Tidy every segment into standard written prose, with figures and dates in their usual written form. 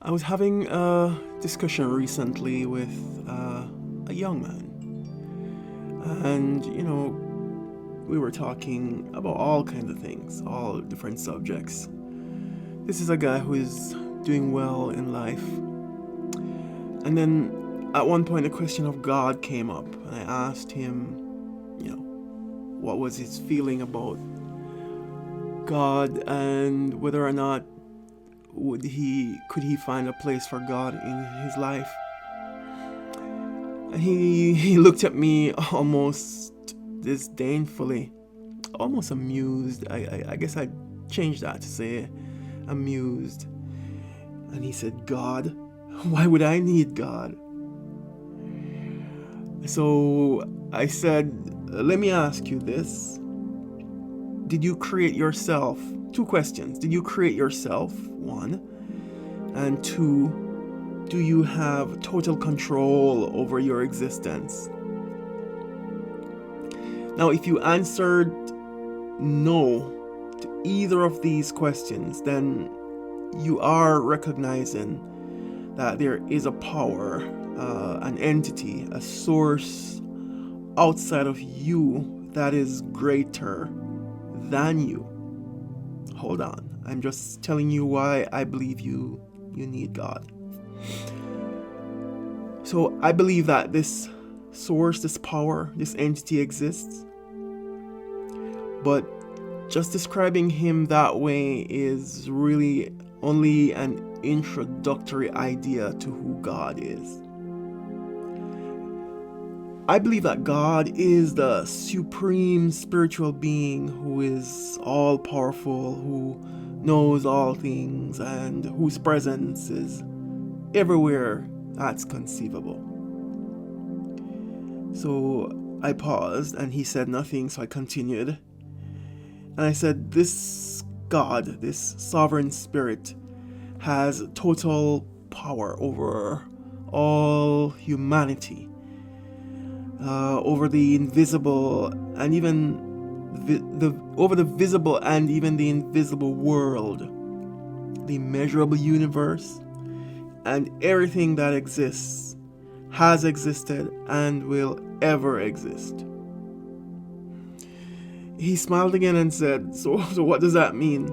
I was having a discussion recently with a young man, and we were talking about all kinds of things, all different subjects. This is a guy who is doing well in life, and then at one point, the question of God came up, and I asked him, what was his feeling about God and whether or not could he find a place for God in his life. And he looked at me almost disdainfully, almost amused. I guess I changed that to say amused. And he said, God? Why would I need God? So I said, let me ask you this. Did you create yourself? Two questions. Did you create yourself? One. And two, do you have total control over your existence? Now, if you answered no to either of these questions, then you are recognizing that there is a power, an entity, a source outside of you that is greater than you. Hold on. I'm just telling you why I believe you need God. So I believe that this source, this power, this entity exists. But just describing him that way is really only an introductory idea to who God is. I believe that God is the supreme spiritual being who is all powerful, who knows all things, and whose presence is everywhere that's conceivable. So I paused and he said nothing, so I continued. And I said, this God, this sovereign spirit, has total power over all humanity. Over the invisible and even over the visible and even the invisible world, the immeasurable universe, and everything that exists, has existed, and will ever exist. He smiled again and said, so what does that mean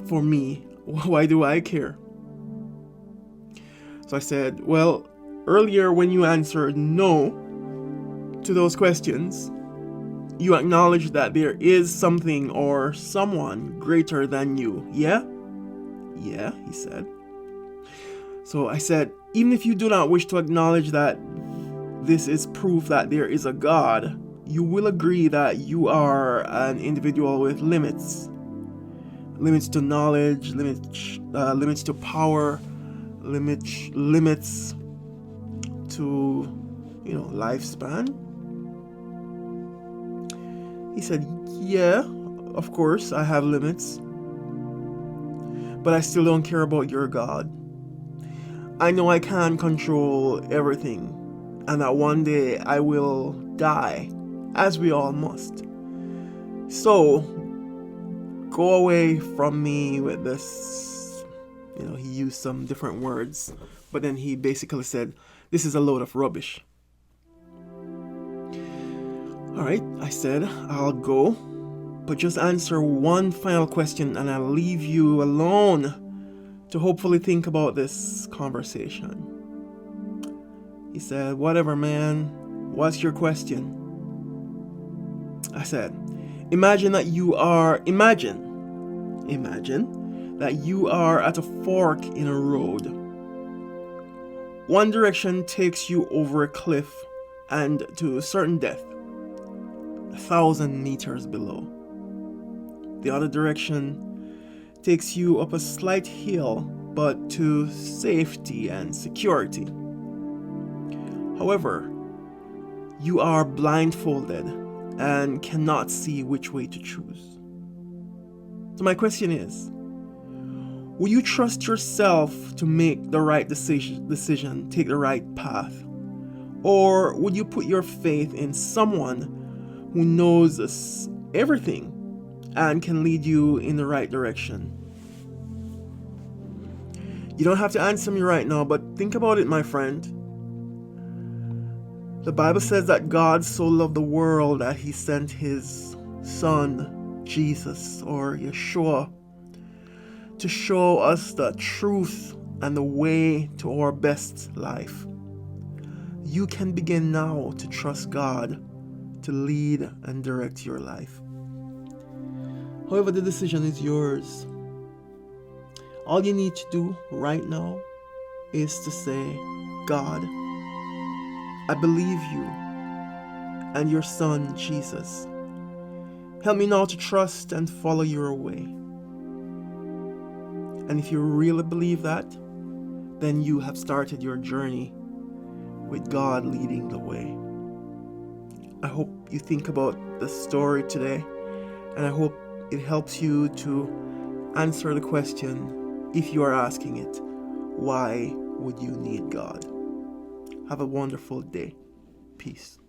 for me? Why do I care? So I said, well, earlier when you answered no to those questions, you acknowledge that there is something or someone greater than you. Yeah? Yeah, he said. So I said, even if you do not wish to acknowledge that this is proof that there is a God, you will agree that you are an individual with limits. Limits to knowledge, limits to power, limits to, lifespan. He said, yeah, of course, I have limits. But I still don't care about your God. I know I can't control everything, and that one day I will die, as we all must. So, go away from me with this. He used some different words, but then he basically said, this is a load of rubbish. Alright, I said, I'll go, but just answer one final question and I'll leave you alone to hopefully think about this conversation. He said, whatever, man, what's your question? I said, imagine that you are at a fork in a road. One direction takes you over a cliff and to certain death, 1,000 meters below. The other direction takes you up a slight hill, but to safety and security. However, you are blindfolded and cannot see which way to choose. So my question is, will you trust yourself to make the right decision, take the right path? Or would you put your faith in someone who knows everything and can lead you in the right direction? You don't have to answer me right now, but think about it, my friend. The Bible says that God so loved the world that he sent his son, Jesus, or Yeshua, to show us the truth and the way to our best life. You can begin now to trust God to lead and direct your life. However, the decision is yours. All you need to do right now is to say, God, I believe you and your son, Jesus. Help me now to trust and follow your way. And if you really believe that, then you have started your journey with God leading the way. I hope you think about the story today, and I hope it helps you to answer the question, if you are asking it, why would you need God? Have a wonderful day. Peace.